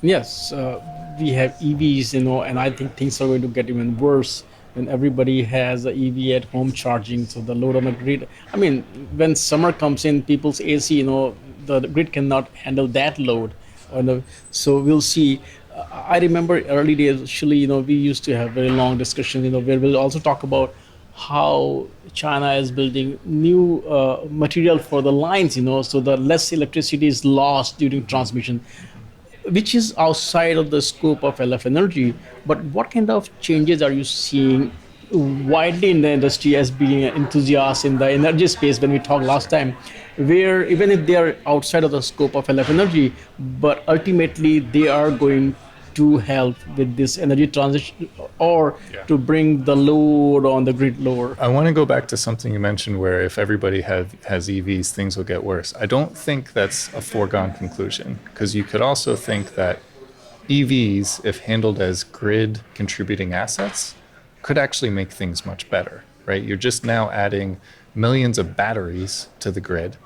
Yes, we have EVs, and I think things are going to get even worse when everybody has a EV at home charging. So the load on the grid. I mean, when summer comes in, people's AC, the grid cannot handle that load. So we'll see. I remember early days, actually, we used to have very long discussions, where we'll also talk about how China is building new material for the lines, so the less electricity is lost during transmission, which is outside of the scope of LF energy. But what kind of changes are you seeing widely in the industry as being an enthusiast in the energy space when we talked last time, where even if they are outside of the scope of LF energy, but ultimately they are going to help with this energy transition or Yeah. to bring the load on the grid lower? I want to go back to something you mentioned where if everybody has EVs, things will get worse. I don't think that's a foregone conclusion because you could also think that EVs, if handled as grid contributing assets, could actually make things much better, right? You're just now adding millions of batteries to the grid,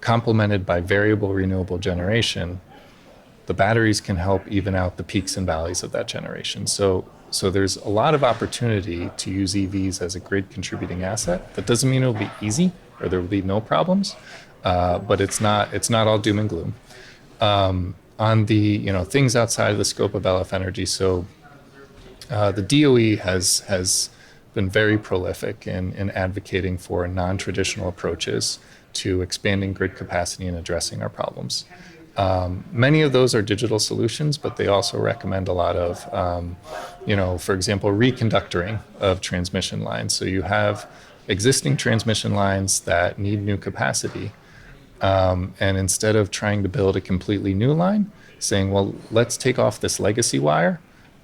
complemented by variable renewable generation. The batteries can help even out the peaks and valleys of that generation. So there's a lot of opportunity to use EVs as a grid contributing asset. That doesn't mean it'll be easy or there will be no problems, but it's not all doom and gloom. On the things outside of the scope of LF energy, so the DOE has been very prolific in advocating for non-traditional approaches to expanding grid capacity and addressing our problems. Many of those are digital solutions, but they also recommend a lot of, for example, reconductoring of transmission lines. So you have existing transmission lines that need new capacity, and instead of trying to build a completely new line, saying, well, let's take off this legacy wire,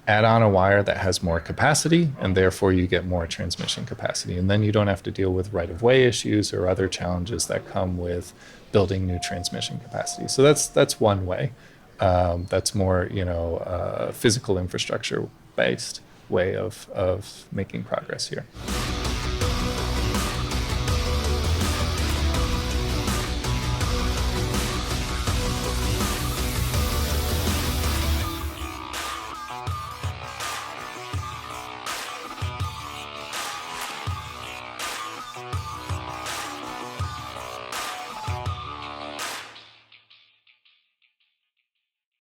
add on a wire that has more capacity, and therefore you get more transmission capacity. And then you don't have to deal with right-of-way issues or other challenges that come with building new transmission capacity. So that's one way. That's more, physical infrastructure based way of making progress here.